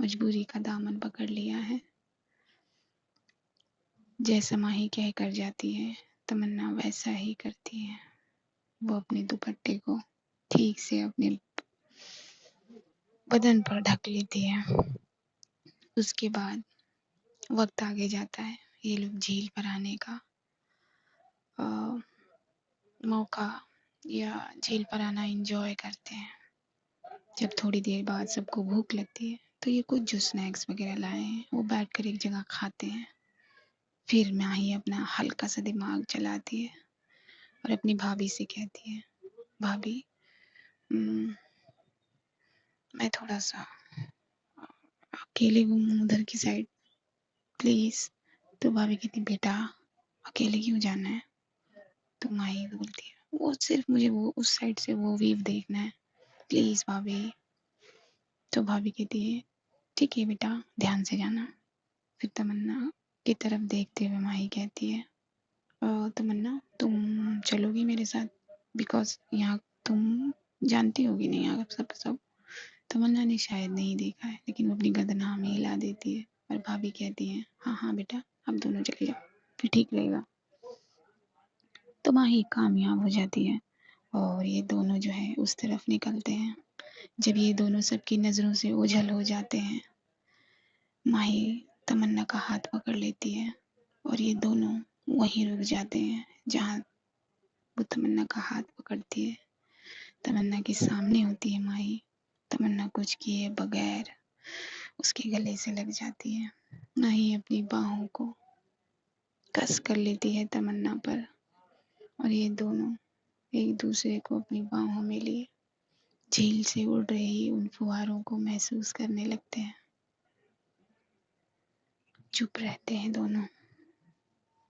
مجبوری کا دامن پکڑ لیا ہے۔ جیسا ماہی کہہ کر جاتی ہے تمنا ویسا ہی کرتی ہے۔ وہ اپنے دوپٹے کو ٹھیک سے اپنے بدن پر ڈھک لیتی ہے۔ اس کے بعد وقت آگے جاتا ہے، یہ لوگ جھیل پر آنے کا موقع یا جھیل پر آنا انجوائے کرتے ہیں۔ جب تھوڑی دیر بعد سب کو بھوک لگتی ہے تو یہ کچھ جو سنیکس وغیرہ لائے ہیں وہ بیٹھ کر ایک جگہ کھاتے ہیں۔ پھر ماہی اپنا ہلکا سا دماغ چلاتی ہے اور اپنی بھابھی سے کہتی ہے، بھابھی میں تھوڑا سا اکیلے گھوموں ادھر کی سائڈ پلیز۔ تو بھابھی کہتی بیٹا اکیلے کیوں جانا ہے؟ تو ماہی بولتی ہے وہ صرف مجھے وہ اس سائڈ سے وہ ویو دیکھنا ہے پلیز بھابھی۔ تو بھابھی کہتی ہے ٹھیک ہے بیٹا دھیان سے جانا۔ پھر تمنا کی طرف دیکھتے ہوئے ماہی کہتی ہے تمنا تم چلو گی میرے ساتھ، بیکاز یہاں تم جانتی ہوگی نہیں یہاں سب تمنا نے شاید نہیں دیکھا ہے لیکن وہ اپنی گردن ہاں میں ہلا دیتی ہے اور بھابھی کہتی ہیں ہاں ہاں بیٹا اب دونوں چلے جاؤ پھر ٹھیک رہے گا۔ تو ماہی کامیاب ہو جاتی ہے اور یہ دونوں جو ہے اس طرف نکلتے ہیں۔ جب یہ دونوں سب کی نظروں سے اوجھل ہو جاتے ہیں ماہی تمنا کا ہاتھ پکڑ لیتی ہے اور یہ دونوں وہیں رک جاتے ہیں جہاں وہ تمنا کا ہاتھ پکڑتی ہے۔ تمنا کے سامنے ہوتی ہے ماہی، تمنا کچھ کیے بغیر اس کے گلے سے لگ جاتی ہے۔ ماہی اپنی باہوں کو کس کر لیتی ہے تمنا پر اور یہ دونوں ایک دوسرے کو اپنی باہوں میں لیے جھیل سے اڑ رہی ان فواروں کو محسوس کرنے لگتے ہیں۔ چپ رہتے ہیں دونوں،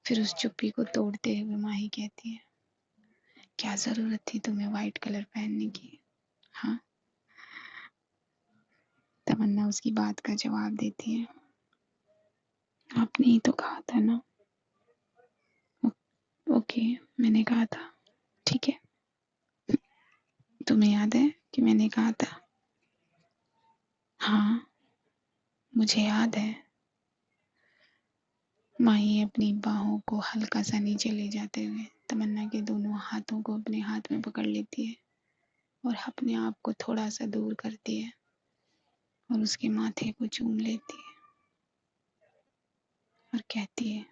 پھر اس چپی کو توڑتے ہوئے ماہی کہتی ہے کیا ضرورت تھی تمہیں وائٹ کلر پہننے کی؟ ہاں؟ تمنا اس کی بات کا جواب دیتی ہے آپ نے ہی تو کہا تھا نا۔ اوکے میں نے کہا تھا ٹھیک ہے، تمہیں یاد ہے کہ میں نے کہا تھا؟ ہاں مجھے یاد ہے۔ ماہی اپنی باہوں کو ہلکا سا نیچے لے جاتے ہوئے تمنا کے دونوں ہاتھوں کو اپنے ہاتھ میں پکڑ لیتی ہے اور اپنے آپ کو تھوڑا سا دور کرتی ہے اور اس کے ماتھے کو چوم لیتی ہے اور کہتی ہے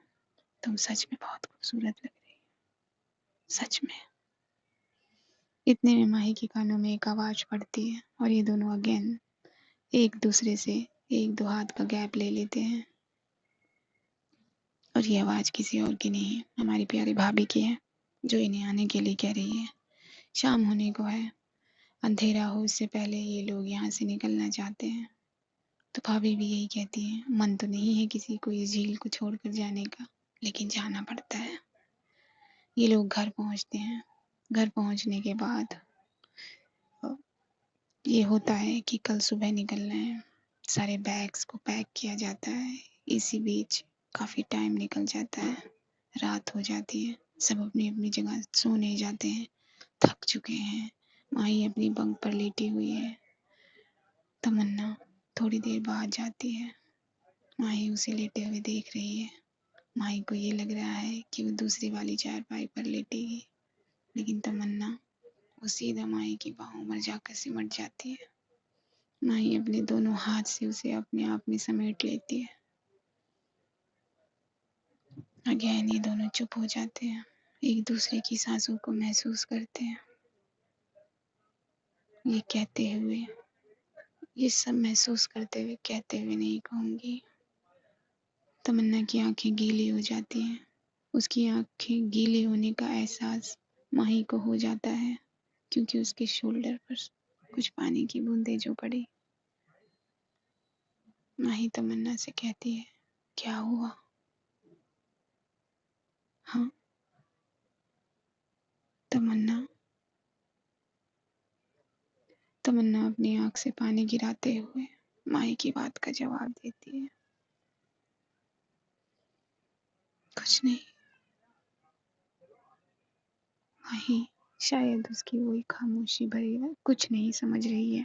تم سچ میں بہت خوبصورت لگ رہی ہے، سچ میں۔ اتنے میں ماہی کے کانوں میں ایک آواز پڑتی ہے اور یہ دونوں اگین ایک دوسرے سے ایک دو ہاتھ کا گیپ لے لیتے ہیں اور یہ آواز کسی اور کی نہیں ہے، ہماری پیاری بھابھی کی ہے جو انہیں آنے کے لیے کہہ رہی ہے۔ شام ہونے کو ہے، اندھیرا ہو اس سے پہلے یہ لوگ یہاں سے نکلنا چاہتے ہیں۔ تو بھابھی بھی یہی کہتی ہے من تو نہیں ہے کسی کو اس جھیل کو چھوڑ کر جانے کا لیکن جانا پڑتا ہے۔ یہ لوگ گھر پہنچتے ہیں۔ گھر پہنچنے کے بعد یہ ہوتا ہے کہ کل صبح نکلنا ہے، سارے بیگز کو پیک کیا جاتا ہے، اسی بیچ کافی ٹائم نکل جاتا ہے، رات ہو جاتی ہے، سب اپنی اپنی جگہ سونے جاتے ہیں، تھک چکے ہیں۔ ماہی اپنی بنک پر لیٹی ہوئی ہے، تمنا تھوڑی دیر بعد جاتی ہے، ماہی اسے لیٹے ہوئے دیکھ رہی ہے۔ ماہی کو یہ لگ رہا ہے کہ وہ دوسری والی چارپائی پر لیٹے گی لیکن تمنا وہ سیدھا ماہی کی باہوں پر جا کر سمٹ جاتی ہے۔ ماہی اپنے دونوں ہاتھ سے اسے اپنے آپ میں سمیٹ لیتی ہے۔ اگین یہ دونوں چپ ہو جاتے ہیں، ایک دوسرے کی سانسوں کو محسوس کرتے ہیں۔ یہ کہتے ہوئے، یہ سب محسوس کرتے ہوئے کہتے ہوئے نہیں کہوں گی۔ تمنا کی آنکھیں گیلی ہو جاتی ہیں، اس کی آنکھیں گیلے ہونے کا احساس ماہی کو ہو جاتا ہے کیونکہ اس کے شولڈر پر کچھ پانی کی بوندیں جو پڑی۔ ماہی تمنا سے کہتی ہے کیا ہوا؟ ہاں؟ تمنا اپنی آنکھ سے پانی گراتے ہوئے ماہی کی بات کا جواب دیتی ہے کچھ نہیں۔ ماہی شاید اس کی وہی خاموشی بھری کچھ نہیں سمجھ رہی ہے۔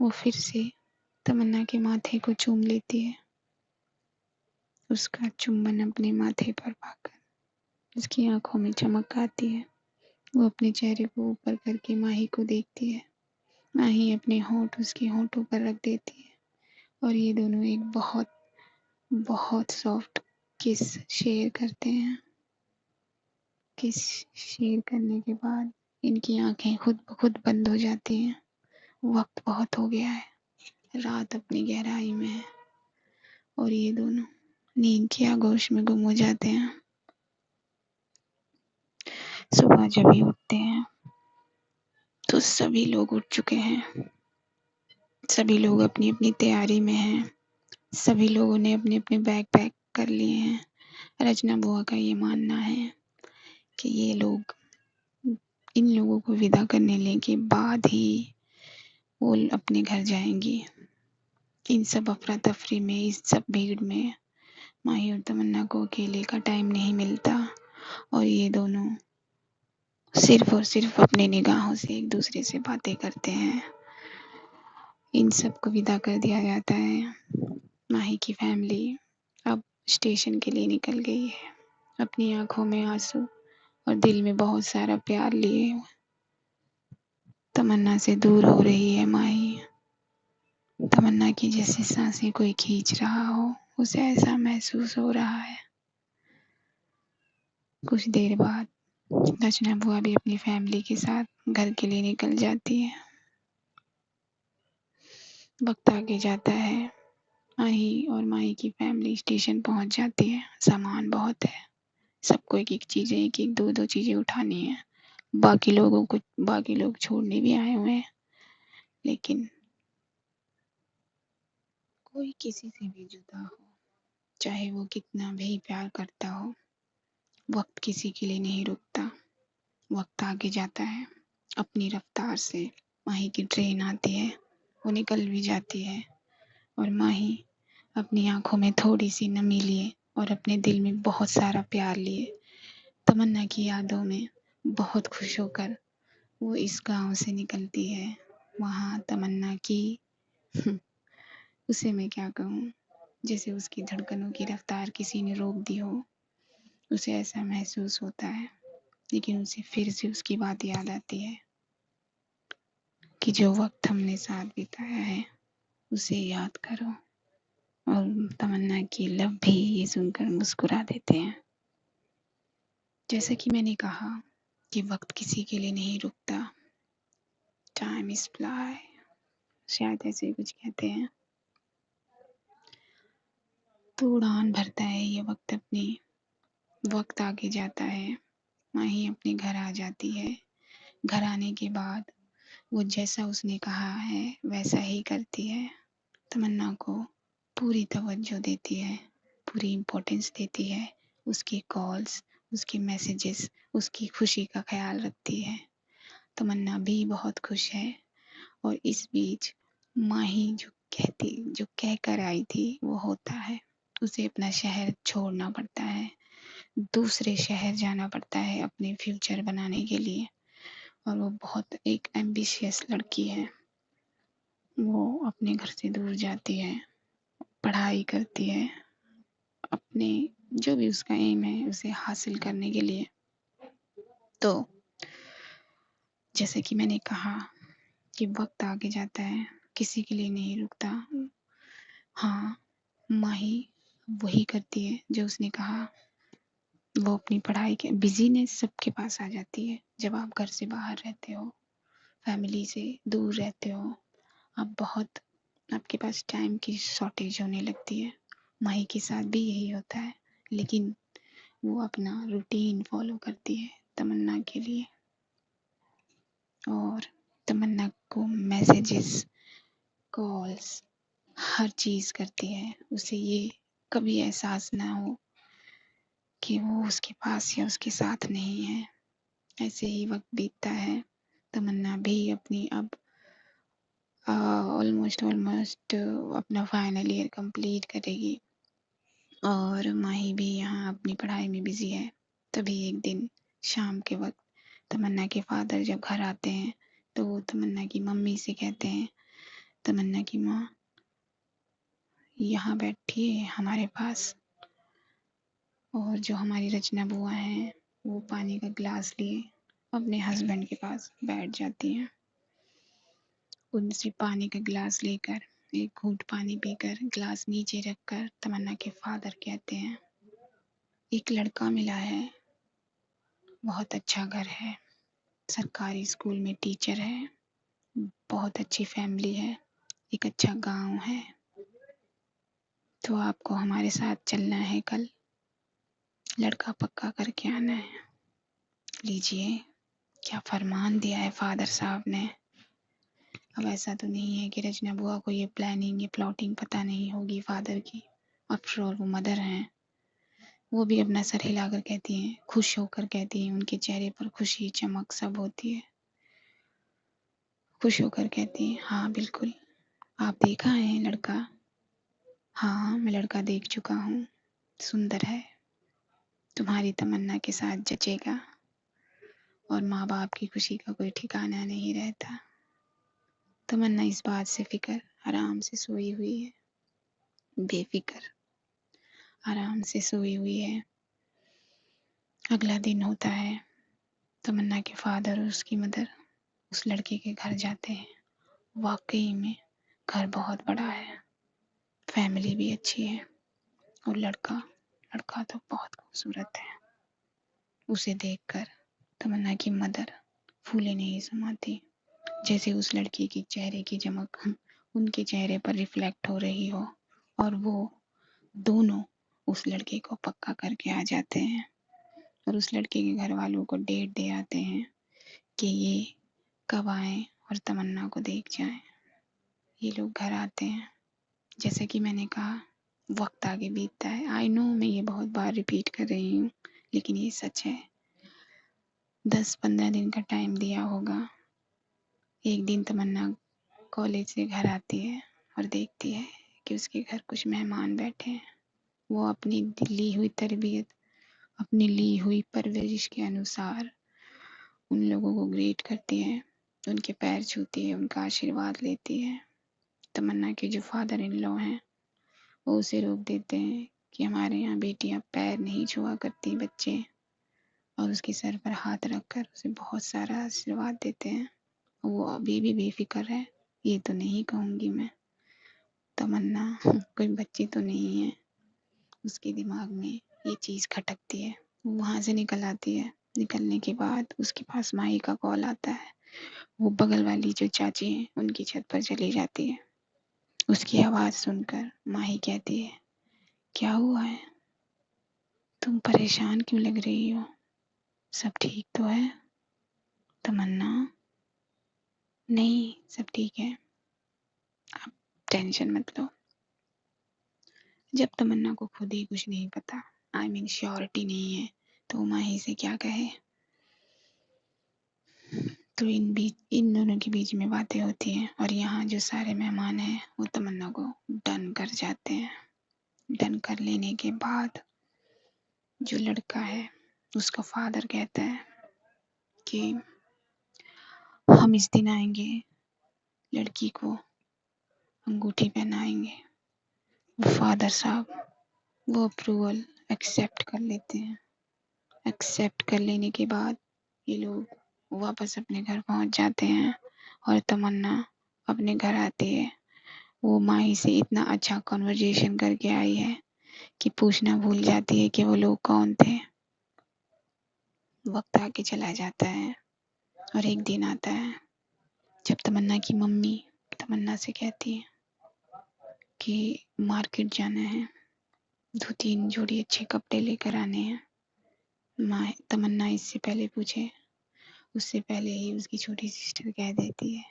وہ پھر سے تمنا کے ماتھے کو چوم لیتی ہے، اس کا چمبن اپنے ماتھے پر پا کر اس کی آنکھوں میں چمک آتی ہے۔ وہ اپنے چہرے کو اوپر کر کے ماہی کو دیکھتی ہے، ماہی اپنے ہونٹ اس کے ہونٹوں پر رکھ دیتی ہے، اور یہ دونوں ایک بہت بہت سافٹ کس شیئر کرتے ہیں۔ کس شیئر کرنے کے بعد ان کی آنکھیں خود بخود بند ہو جاتی ہیں۔ وقت بہت ہو گیا ہے، رات اپنی گہرائی میں ہے، اور یہ دونوں نیند کی آغوش میں گم ہو جاتے ہیں۔ صبح جب ہی اٹھتے ہیں تو سبھی لوگ اٹھ چکے ہیں، سبھی لوگ اپنی اپنی تیاری میں ہیں، سبھی لوگوں نے اپنے اپنے بیگ پیک کر لیے ہیں۔ رچنا بوا کا یہ ماننا ہے کہ یہ لوگ ان لوگوں کو ودا کرنے کے بعد ہی وہ اپنے گھر جائیں گی۔ ان سب افراتفری میں، اس سب بھیڑ میں ماہی اور تمنا کو اکیلے کا ٹائم نہیں ملتا، اور یہ دونوں صرف اور صرف اپنی نگاہوں سے ایک دوسرے سے باتیں کرتے ہیں۔ ان سب کو ودا کر دیا جاتا ہے۔ ماہی کی فیملی اب اسٹیشن کے لیے نکل گئی ہے، اپنی آنکھوں میں آنسو اور دل میں بہت سارا پیار لیے تمنا سے دور ہو رہی ہے ماہی۔ تمنا کی جیسے سانسیں کوئی کھینچ رہا ہو، اسے ایسا محسوس ہو رہا ہے۔ کچھ دیر بعد رچنا بوا بھی اپنی فیملی کے ساتھ گھر کے لیے نکل جاتی ہے۔ وقت آگے جاتا ہے، ماہی اور ماہی کی فیملی اسٹیشن پہنچ جاتی ہے۔ سامان بہت ہے، سب کو ایک ایک چیزیں، ایک ایک دو دو چیزیں اٹھانی ہیں۔ باقی لوگ چھوڑنے بھی آئے ہوئے ہیں، لیکن کوئی کسی سے بھی جدا ہو، چاہے وہ کتنا بھی پیار کرتا ہو، وقت کسی کے لیے نہیں رکتا۔ وقت آگے جاتا ہے اپنی رفتار سے۔ ماہی کی ٹرین آتی ہے، وہ نکل بھی جاتی ہے، اور ماہی اپنی آنکھوں میں تھوڑی سی نمی لیے اور اپنے دل میں بہت سارا پیار لیے تمنا کی یادوں میں بہت خوش ہو کر وہ اس گاؤں سے نکلتی ہے۔ وہاں تمنا کی اسے میں کیا کہوں، جیسے اس کی دھڑکنوں کی رفتار کسی نے روک دی ہو، اسے ایسا محسوس ہوتا ہے۔ لیکن اسے پھر سے اس کی بات یاد آتی ہے کہ جو وقت ہم نے ساتھ بتایا ہے اسے یاد کرو، اور تمنا کے لب بھی یہ سن کر مسکرا دیتے ہیں۔ جیسا کہ میں نے کہا کہ وقت کسی کے لیے نہیں رکتا، ٹائم از فلائی، شاید ایسے ہی کچھ کہتے ہیں۔ تو اڑان بھرتا ہے یہ وقت اپنی، وقت آگے جاتا ہے، ماہی اپنے گھر آ جاتی ہے۔ گھر آنے کے بعد وہ جیسا اس نے کہا ہے ویسا ہی کرتی ہے، تمنا کو پوری توجہ دیتی ہے، پوری امپورٹنس دیتی ہے، اس کی کالز، اس کے میسیجز، اس کی خوشی کا خیال رکھتی ہے۔ تمنا بھی بہت خوش ہے، اور اس بیچ ماہی جو کہہ کر آئی تھی وہ ہوتا ہے۔ اسے اپنا شہر چھوڑنا پڑتا ہے، دوسرے شہر جانا پڑتا ہے اپنے فیوچر بنانے کے لیے، اور وہ بہت ایک ایمبیشیس لڑکی ہے۔ وہ اپنے گھر سے دور جاتی ہے، پڑھائی کرتی ہے، اپنے جو بھی اس کا ایم ہے اسے حاصل کرنے کے لیے۔ تو جیسے کہ میں نے کہا کہ وقت آگے جاتا ہے، کسی کے لیے نہیں رکتا۔ ہاں، ماہی وہی کرتی ہے جو اس نے کہا، وہ اپنی پڑھائی کے بزینس سب کے پاس آ جاتی ہے۔ جب آپ گھر سے باہر رہتے ہو، فیملی سے دور رہتے ہو، آپ کے پاس ٹائم کی شارٹیج ہونے لگتی ہے۔ ماہی کے ساتھ بھی یہی ہوتا ہے، لیکن وہ اپنا روٹین فالو کرتی ہے تمنا کے لیے، اور تمنا کو میسیجز، کالز، ہر چیز کرتی ہے۔ اسے یہ کبھی احساس نہ ہو کہ وہ اس کے پاس یا اس کے ساتھ نہیں ہے۔ ایسے ہی وقت بیتتا ہے، تمنا بھی اپنی اب آلموسٹ اپنا فائنل ایئر کمپلیٹ کرے گی، اور ماہی بھی یہاں اپنی پڑھائی میں بزی ہے۔ تبھی ایک دن شام کے وقت تمنا کے فادر جب گھر آتے ہیں تو وہ تمنا کی ممی سے کہتے ہیں تمنا کی ماں یہاں بیٹھی ہے ہمارے پاس، اور جو ہماری رچنا بوا ہیں وہ پانی کا گلاس لیے اپنے ہسبینڈ کے پاس بیٹھ جاتی ہیں. ان سے پانی کا گلاس لے کر ایک گھونٹ پانی پی کر گلاس نیچے رکھ کر تمنا کے فادر کہتے ہیں ایک لڑکا ملا ہے، بہت اچھا گھر ہے، سرکاری اسکول میں ٹیچر ہے، بہت اچھی فیملی ہے، ایک اچھا گاؤں ہے، تو آپ کو ہمارے ساتھ چلنا ہے، کل لڑکا پکا کر کے آنا ہے. لیجئے کیا فرمان دیا ہے فادر صاحب نے. اب ایسا تو نہیں ہے کہ رچنا بوا کو یہ پلاننگ یہ پلاٹنگ پتہ نہیں ہوگی فادر کی، آفٹر آل وہ مدر ہیں. وہ بھی اپنا سر ہلا کر کہتی ہیں، خوش ہو کر کہتی ہیں، ان کے چہرے پر خوشی چمک سب ہوتی ہے. خوش ہو کر کہتی ہیں ہاں بالکل، آپ دیکھا ہے لڑکا؟ ہاں میں لڑکا دیکھ چکا ہوں، سندر ہے، تمہاری تمنا کے ساتھ جچے گا، اور ماں باپ کی خوشی کا کوئی ٹھکانہ نہیں رہتا. تمنا اس بات سے فکر آرام سے سوئی ہوئی ہے، بے فکر آرام سے سوئی ہوئی ہے. اگلا دن ہوتا ہے، تمنا کے فادر اور اس کی مدر اس لڑکے کے گھر جاتے ہیں. واقعی میں گھر بہت بڑا ہے، فیملی بھی اچھی ہے، اور لڑکا تو بہت خوبصورت ہے. اسے دیکھ کر تمنا کی مدر پھولے نہیں سماتی، جیسے اس لڑکی کی چہرے کی چمک ان کے چہرے پر ریفلیکٹ ہو رہی ہو، اور وہ دونوں اس لڑکے کو پکا کر کے آ جاتے ہیں، اور اس لڑکے کے گھر والوں کو ڈیٹ دے آتے ہیں کہ یہ کب آئیں اور تمنا کو دیکھ جائیں. یہ لوگ گھر آتے ہیں، جیسے کہ میں نے کہا وقت آگے بیتتا ہے. آئی نو میں یہ بہت بار ریپیٹ کر رہی ہوں، لیکن یہ سچ ہے. 10-15 دن کا ٹائم دیا ہوگا. ایک دن تمنا کالج سے گھر آتی ہے اور دیکھتی ہے کہ اس کے گھر کچھ مہمان بیٹھے ہیں. وہ اپنی لی ہوئی تربیت، اپنی لی ہوئی پرورش کے انوسار ان لوگوں کو گریٹ کرتی ہے، ان کے پیر چھوتی ہے، ان کا آشیرواد لیتی ہے. تمنا کے جو فادر ان لو ہیں وہ اسے روک دیتے ہیں کہ ہمارے یہاں بیٹیاں پیر نہیں چھوا کرتی بچے، اور اس کے سر پر ہاتھ رکھ کر اسے بہت سارا آشیرواد دیتے ہیں. وہ ابھی بھی بے فکر ہے. یہ تو نہیں کہوں گی میں، تمنا کوئی بچی تو نہیں ہے. اس کے دماغ میں یہ چیز کھٹکتی ہے. وہ وہاں سے نکل آتی ہے. نکلنے کے بعد اس کے پاس مائی کا کال آتا ہے. وہ بغل والی جو چاچی ہیں ان کی چھت پر چلی جاتی ہے. اس کی آواز سن کر ماہی کہتی ہے کیا ہوا ہے؟ تم پریشان کیوں لگ رہی ہو؟ سب ٹھیک تو ہے؟ تمنا نہیں، سب ٹھیک ہے، آپ ٹینشن مت لو. جب تمنا کو خود ہی کچھ نہیں پتا، شیورٹی نہیں ہے، تو وہ ماہی سے کیا کہے. تو ان دونوں کے بیچ میں باتیں ہوتی ہیں، اور یہاں جو سارے مہمان ہیں وہ تمنا کو ڈن کر جاتے ہیں. ڈن کر لینے کے بعد جو لڑکا ہے اس کا فادر کہتا ہے کہ ہم اس دن آئیں گے، لڑکی کو انگوٹھی پہنائیں گے. فادر صاحب وہ اپروول ایکسیپٹ کر لیتے ہیں. ایکسیپٹ کر لینے کے بعد یہ لوگ واپس اپنے گھر پہنچ جاتے ہیں، اور تمنا اپنے گھر آتی ہے. وہ ماہی سے اتنا اچھا کنورجیشن کر کے آئی ہے کہ پوچھنا بھول جاتی ہے کہ وہ لوگ کون تھے. وقت آگے چلا جاتا ہے، اور ایک دن آتا ہے جب تمنا کی ممی تمنا سے کہتی ہے کہ مارکیٹ جانا ہے، 2-3 جوڑی اچھے کپڑے لے کر آنے ہیں. تمنا اس سے پہلے پوچھے، اس سے پہلے ہی اس کی چھوٹی سسٹر کہہ دیتی ہے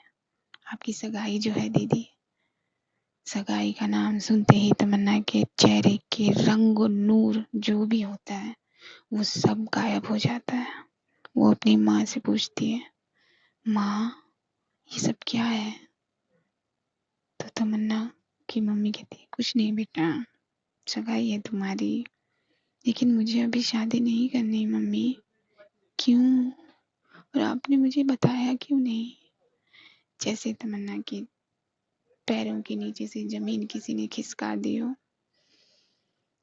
آپ کی سگائی جو ہے دیدی. سگائی کا نام سنتے ہی تمنا کے چہرے کے رنگ و نور جو بھی ہوتا ہے وہ سب غائب ہو جاتا ہے. وہ اپنی ماں سے پوچھتی ہے ماں یہ سب کیا ہے؟ تو تمنا کی ممی کہتی ہے کچھ نہیں بیٹا، سگائی ہے تمہاری، لیکن مجھے ابھی شادی نہیں کرنی ممی. کیوں؟ اور آپ نے مجھے بتایا کیوں نہیں؟ جیسے تمنا کی پیروں کے نیچے سے زمین کسی نے کھسکا دی ہو،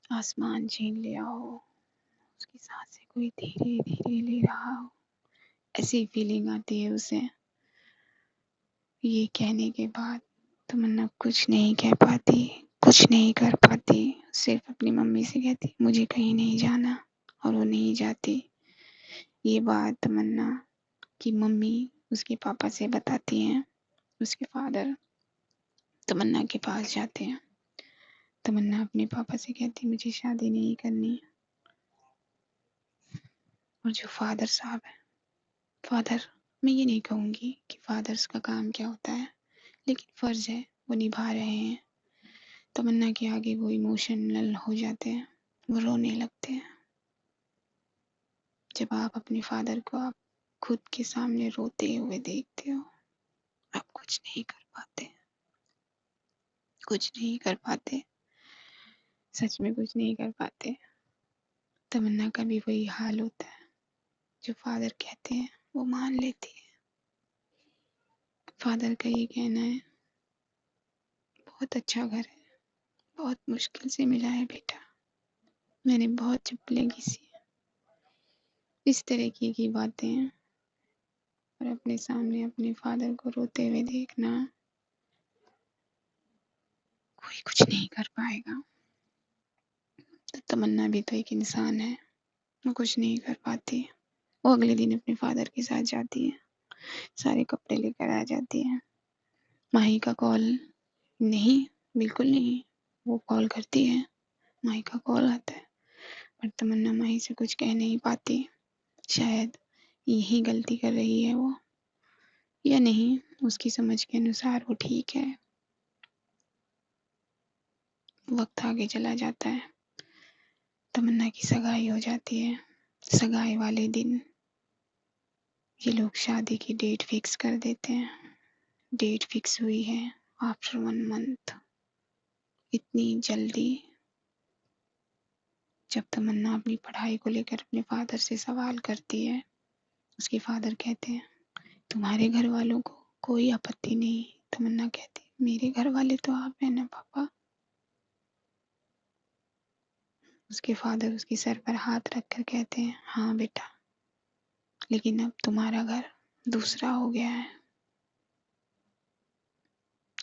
آسمان چھین لیا ہو، اس کی سانسیں کوئی دھیرے دھیرے لے رہا ہو، ایسی فیلنگ آتی ہے اسے۔ یہ کہنے کے بعد تمنا کچھ نہیں کہہ پاتی، کچھ نہیں کر پاتی، صرف اپنی ممی سے کہتی مجھے کہیں نہیں جانا، اور وہ نہیں جاتی۔ یہ بات تمنا کی ممی اس کے پاپا سے بتاتی ہیں، اس کے فادر تمنا کے پاس جاتے ہیں۔ تمنا اپنے پاپا سے کہتی مجھے شادی نہیں کرنی، اور جو فادر صاحب ہیں، فادر میں یہ نہیں کہوں گی کہ فادرز کا کام کیا ہوتا ہے، لیکن فرض ہے وہ نبھا رہے ہیں۔ تمنا کے آگے وہ ایموشنل ہو جاتے ہیں، وہ رونے لگتے ہیں۔ جب آپ اپنے فادر کو آپ خود کے سامنے روتے ہوئے دیکھتے ہو، آپ کچھ نہیں کر پاتے، کچھ نہیں کر پاتے، سچ میں کچھ نہیں کر پاتے۔ تمنا کا بھی وہی حال ہوتا ہے، جو فادر کہتے ہیں وہ مان لیتی ہے۔ فادر کا یہ کہنا ہے بہت اچھا گھر ہے، بہت مشکل سے ملا ہے بیٹا، میں نے بہت چپلیں گھسی ہیں۔ اس طرح کی باتیں ہیں، اور اپنے سامنے اپنے فادر کو روتے ہوئے دیکھنا، کوئی کچھ نہیں کر پائے گا۔ تو تمنا بھی تو ایک انسان ہے، وہ کچھ نہیں کر پاتی۔ وہ اگلے دن اپنے فادر کے ساتھ جاتی ہے، سارے کپڑے لے کر آ جاتی ہے۔ ماہی کا کال نہیں، بالکل نہیں، وہ کال کرتی ہے، ماہی کا کال آتا ہے، پر تمنا ماہی سے کچھ کہہ نہیں پاتی۔ شاید یہی غلطی کر رہی ہے وہ، یا نہیں، اس کی سمجھ کے انوسار وہ ٹھیک ہے۔ وقت آگے چلا جاتا ہے، تمنا کی سگائی ہو جاتی ہے۔ سگائی والے دن یہ لوگ شادی کی ڈیٹ فکس کر دیتے ہیں۔ ڈیٹ فکس ہوئی ہے آفٹر 1 month۔ اتنی جلدی؟ جب تمنا اپنی پڑھائی کو لے کر اپنے فادر سے سوال کرتی ہے، اس کے فادر کہتے ہیں تمہارے گھر والوں کو کوئی آپتی نہیں۔ تمنا کہتی میرے گھر والے تو آپ ہیں نا پاپا۔ اس کے فادر اس کے سر پر ہاتھ رکھ کر کہتے ہیں ہاں بیٹا، لیکن اب تمہارا گھر دوسرا ہو گیا ہے،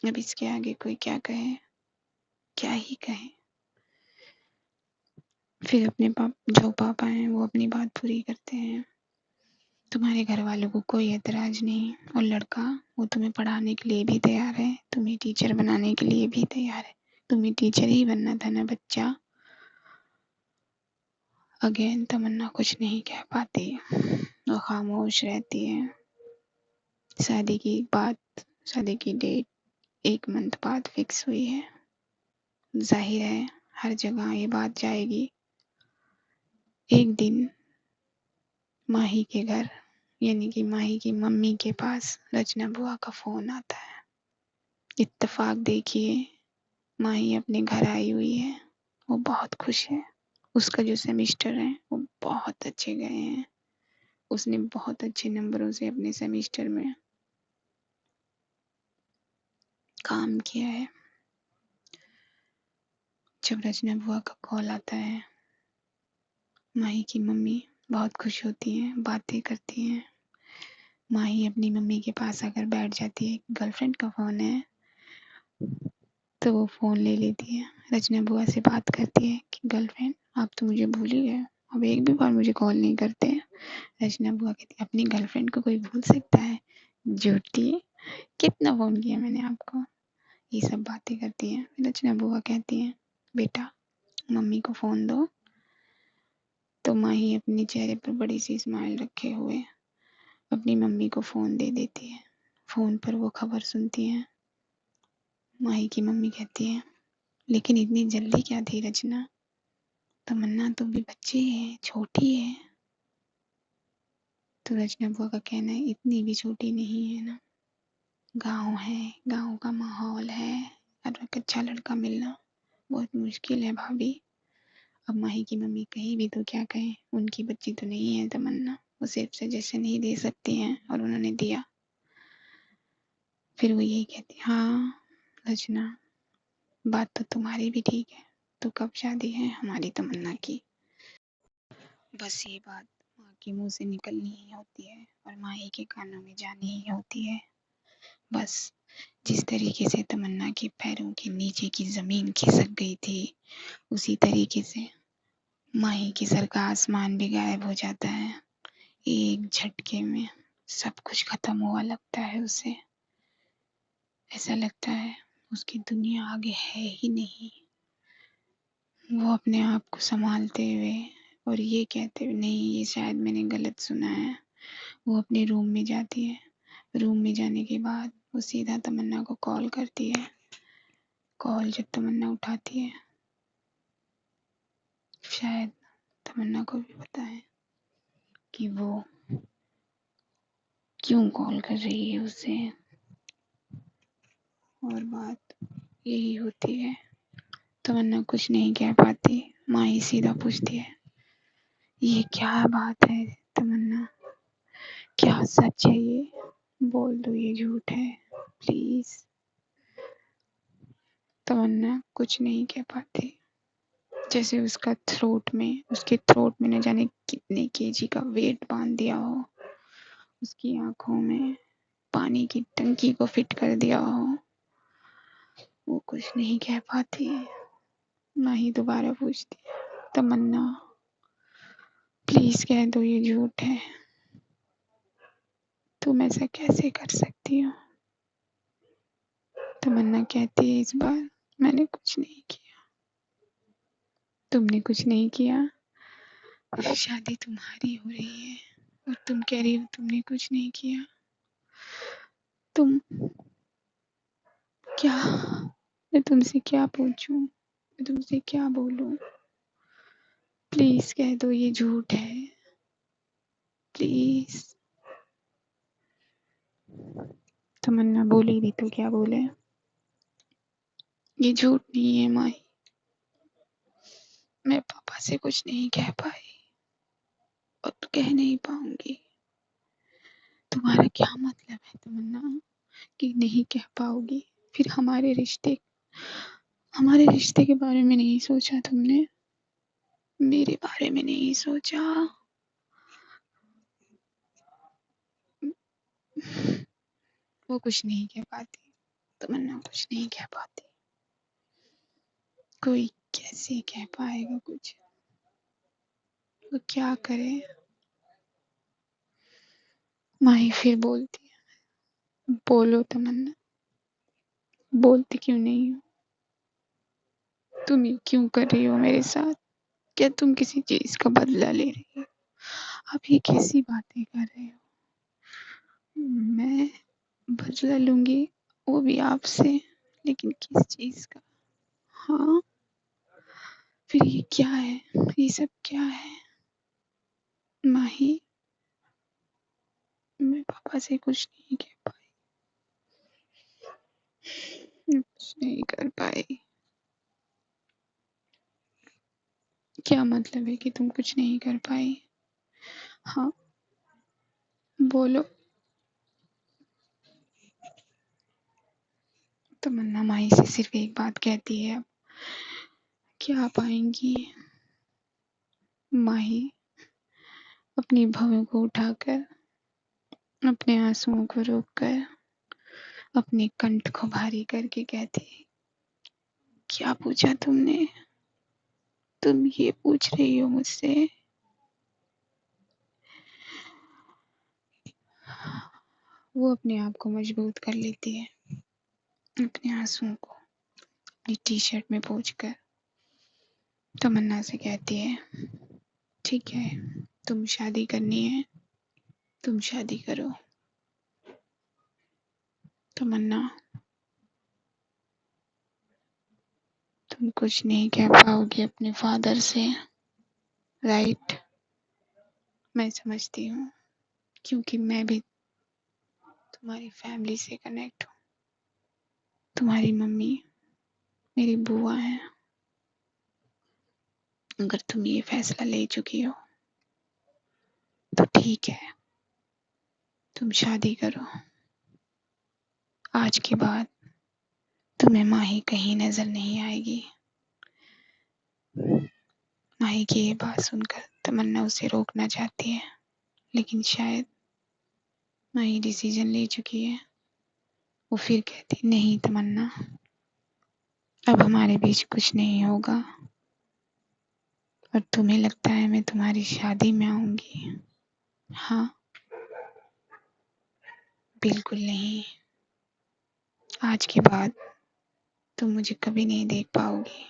اب اس کے آگے کوئی کیا کہے، کیا ہی کہے۔ پھر اپنے جو پاپا ہیں وہ اپنی بات پوری کرتے ہیں، تمہارے گھر والوں کو کوئی اعتراض نہیں، اور لڑکا وہ تمہیں پڑھانے کے لیے بھی تیار ہے، تمہیں ٹیچر بنانے کے لیے بھی تیار ہے، تمہیں ٹیچر ہی بننا تھا نا بچہ۔ اگین تمنا کچھ نہیں کہہ پاتی، وہ خاموش رہتی ہے۔ شادی کی ڈیٹ 1 month بعد فکس ہوئی ہے۔ ظاہر ہے ہر جگہ یہ بات جائے گی۔ ایک دن ماہی کے گھر، یعنی کہ ماہی کی ممی کے پاس رچنا بوا کا فون آتا ہے۔ اتفاق دیکھیے، ماہی اپنے گھر آئی ہوئی ہے، وہ بہت خوش ہے۔ اس کا جو سیمسٹر ہے وہ بہت اچھے گئے ہیں، اس نے بہت اچھے نمبروں سے اپنے سیمسٹر میں کام کیا ہے۔ جب رچنا بوا کا کال آتا ہے، ماہی کی ممی بہت خوش ہوتی ہیں، باتیں کرتی ہیں۔ ماہی اپنی ممی کے پاس آ کر بیٹھ جاتی ہے، گرل فرینڈ کا فون ہے تو وہ فون لے لیتی ہے، رچنا بوا سے بات کرتی ہے کہ گرل فرینڈ آپ تو مجھے بھول ہی گئے، اب ایک بھی بار مجھے کال نہیں کرتے ہیں۔ رچنا بوا کہتی ہے اپنی گرل فرینڈ کو کوئی بھول سکتا ہے؟ جھوٹی، کتنا فون کیا میں نے آپ کو؟ یہ سب باتیں کرتی ہیں۔ رچنا بوا کہتی ہیں بیٹا ممی کو فون دو، تو ماہی اپنے چہرے پر بڑی سی اسمائل رکھے ہوئے اپنی ممی کو فون دے دیتی ہے۔ فون پر وہ خبر سنتی ہیں۔ ماہی کی ممی کہتی ہیں لیکن اتنی جلدی کیا تھی رچنا، تمنا تو بھی بچی ہے، چھوٹی ہے۔ تو رچنا بوا کا کہنا ہے اتنی بھی چھوٹی نہیں ہے نا، گاؤں ہے، گاؤں کا ماحول ہے، اور ایک اچھا لڑکا ملنا بہت مشکل ہے بھابھی۔ اب ماہی کی ممی کہیں بھی تو کیا کہیں، ان کی بچی تو نہیں ہے تمنا، وہ صرف سجیشن ہی دے سکتی ہیں، اور انہوں نے دیا۔ پھر وہ یہی کہتی ہاں رچنا، بات تو تمہاری بھی ٹھیک ہے، تو کب شادی ہے ہماری تمنا کی؟ بس یہ بات ماں کے منہ سے نکلنی ہی ہوتی ہے اور ماہی کے کانوں میں جانی ہی ہوتی ہے۔ بس جس طریقے سے تمنا کے پیروں کے نیچے کی زمین کھسک گئی تھی، اسی طریقے سے ماہی کے سر کا آسمان بھی غائب ہو جاتا ہے۔ ایک جھٹکے میں سب کچھ ختم ہوا لگتا ہے اسے۔ ایسا لگتا ہے اس کی دنیا آگے ہے ہی نہیں۔ وہ اپنے آپ کو سنبھالتے ہوئے اور یہ کہتے ہوئے، نہیں یہ شاید میں نے غلط سنا ہے، وہ اپنے روم میں جاتی ہے۔ روم میں جانے کے بعد وہ سیدھا تمنا کو کال کرتی ہے۔ کال جب تمنا اٹھاتی ہے، شاید تمنا کو بھی پتا ہے کہ وہ کیوں کال کر رہی ہے اسے، اور بات یہی ہوتی ہے۔ تمنا کچھ نہیں کہہ پاتی، ماہی سیدھا پوچھتی ہے، یہ کیا بات ہے تمنا؟ کیا سچ ہے یہ؟ بول دو یہ جھوٹ ہے پلیز۔ تمنا کچھ نہیں کہہ پاتی، جیسے اس کے تھروٹ میں نہ جانے کتنے کیجی کا ویٹ باندھ دیا ہو، اس کی آنکھوں میں پانی کی ٹنکی کو فٹ کر دیا ہو۔ وہ کچھ نہیں کہہ پاتی۔ ماہی دوبارہ پوچھتی ہے، تمنا پلیز کہہ دو یہ جھوٹ ہے، تم ایسا کیسے کر سکتی ہو؟ تمنا کہتی ہے، اس بار میں نے کچھ نہیں کیا۔ تم نے کچھ نہیں کیا؟ شادی تمہاری ہو رہی ہے اور تم کہہ رہی ہو تم نے کچھ نہیں کیا؟ تم کیا؟ میں تم سے کیا پوچھوں؟ میں تم سے کیا بولوں؟ پلیز کہہ دو یہ جھوٹ ہے، پلیز۔ تمنا بولی بھی تو کیا بولے؟ یہ جھوٹ نہیں ہے ماہی، میں پاپا سے کچھ نہیں کہہ پائی اور کہہ نہیں پاؤں گی۔ تمہارا کیا مطلب ہے تمنا کہ نہیں کہہ پاؤ گی؟ پھر ہمارے رشتے کے بارے میں نہیں سوچا تم نے؟ میرے بارے میں نہیں سوچا؟ وہ کچھ نہیں کہہ پاتی، تمنا کچھ نہیں کہہ پاتی۔ کوئی کیسے کہہ پائے گا کچھ؟ وہ کیا کرے؟ ماہی پھر بولتی ہے، بولو تمنا، بولتی کیوں نہیں ہو؟ تم یہ کیوں کر رہی ہو میرے ساتھ؟ کیا تم کسی چیز کا بدلہ لے رہی ہو؟ آپ یہ کیسی باتیں کر رہے ہو؟ میں بدلہ لوں گی، وہ بھی آپ سے، لیکن کس چیز کا؟ ہاں پھر یہ کیا ہے؟ یہ سب کیا ہے؟ ماہی میں پاپا سے کچھ نہیں کہہ پائی، میں کچھ نہیں کر پائی۔ کیا مطلب ہے کہ تم کچھ نہیں کر پائی؟ ہاں بولو۔ تمنا ماہی سے صرف ایک بات کہتی ہے، اب کیا پائیں گی؟ ماہی اپنی بھویں کو اٹھا کر، اپنے آنسوؤں کو روک کر، اپنے کنٹھ کو بھاری کر کے کہتی، کیا پوچھا تم نے؟ تم یہ پوچھ رہی ہو مجھ سے؟ وہ اپنے آپ کو مضبوط کر لیتی ہے، اپنے آنسوؤں کو اپنی ٹی شرٹ میں پوچھ کر تمنا سے کہتی ہے، ٹھیک ہے تم شادی کرنی ہے، تم شادی کرو۔ تمنا تم کچھ نہیں کہہ پاؤ گی اپنے فادر سے، رائٹ؟ میں سمجھتی ہوں، کیونکہ میں بھی تمہاری فیملی سے کنیکٹ ہوں۔ تمہاری ممی میری بوا ہے۔ اگر تم یہ فیصلہ لے چکی ہو تو ٹھیک ہے، تم شادی کرو۔ آج کے بعد تمہیں ماہی کہیں نظر نہیں آئے گی۔ ماہی کی یہ بات سن کر تمنا اسے روکنا چاہتی ہے، لیکن شاید ماہی ڈیسیژن لے چکی ہے۔ وہ پھر کہتی، نہیں تمنا، اب ہمارے بیچ کچھ نہیں ہوگا، اور تمہیں لگتا ہے میں تمہاری شادی میں آؤں گی؟ ہاں، بالکل نہیں۔ آج کے بعد تم مجھے کبھی نہیں دیکھ پاؤ گی،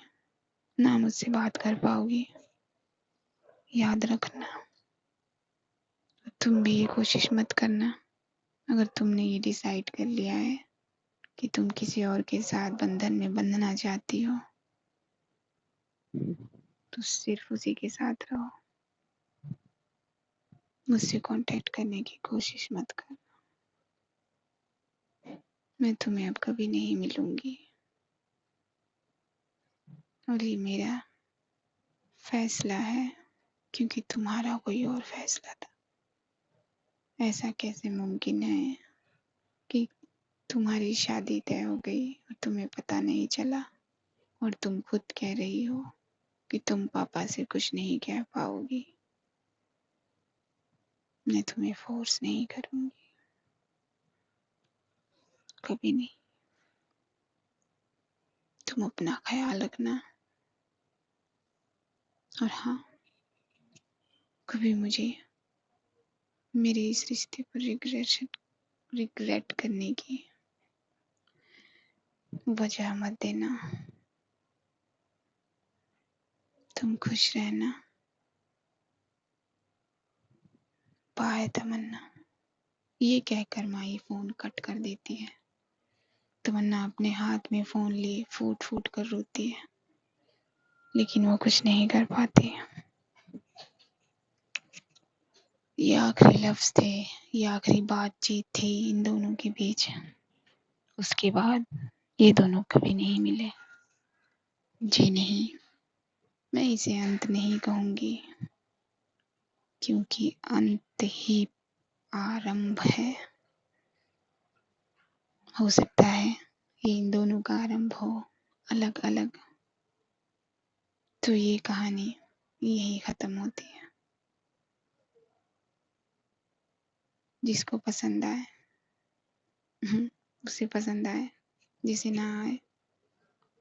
نہ مجھ سے بات کر پاؤ گی، یاد رکھنا۔ تم بھی یہ کوشش مت کرنا۔ اگر تم نے یہ ڈیسائیڈ کر لیا ہے کہ تم کسی اور کے ساتھ بندھن میں بندھنا چاہتی ہو، تو صرف اسی کے ساتھ رہو، مجھ سے کانٹیکٹ کرنے کی کوشش مت کر۔ میں تمہیں اب کبھی نہیں ملوں گی، اور یہ میرا فیصلہ ہے، کیونکہ تمہارا کوئی اور فیصلہ تھا۔ ایسا کیسے ممکن ہے کہ تمہاری شادی طے ہو گئی اور تمہیں پتہ نہیں چلا، اور تم خود کہہ رہی ہو کہ تم پاپا سے کچھ نہیں کہہ پاؤ گی؟ میں تمہیں فورس نہیں کروں گی، کبھی نہیں۔ تم اپنا خیال رکھنا، اور ہاں، کبھی مجھے میرے اس رشتے پر ریگریٹ کرنے کی وجہ مت دینا۔ تم خوش رہنا۔ بائے تمنا۔ یہ کہہ کر مائی فون کٹ کر دیتی ہے۔ تمنا اپنے ہاتھ میں فون لیے پھوٹ پھوٹ کر روتی ہے، لیکن وہ کچھ نہیں کر پاتی۔ یہ آخری لفظ تھے، یہ آخری بات چیت تھی ان دونوں کے بیچ۔ اس کے بعد یہ دونوں کبھی نہیں ملے۔ جی نہیں، میں اسے انت نہیں کہوں گی، کیونکہ انت ہی آرمبھ ہے۔ ہو سکتا ہے یہ ان دونوں کا آرمبھ ہو الگ الگ، تو یہ کہانی یہی ختم ہوتی ہے۔ جس کو پسند آئے اسے پسند آئے، جسے نہ آئے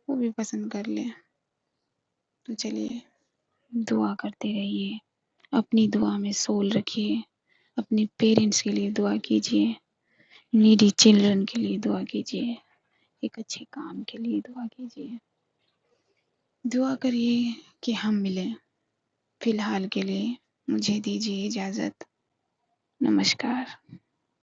وہ بھی پسند کر لے۔ تو چلیے، دعا کرتے رہیے، اپنی دعا میں سول رکھیے، اپنے پیرنٹس کے لیے دعا کیجیے، نیڈی چلڈرن کے لیے دعا کیجیے، ایک اچھے کام کے لیے دعا کیجیے۔ دعا کریے کہ ہم ملیں۔ فی الحال کے لیے مجھے دیجیے اجازت۔ نمسکار۔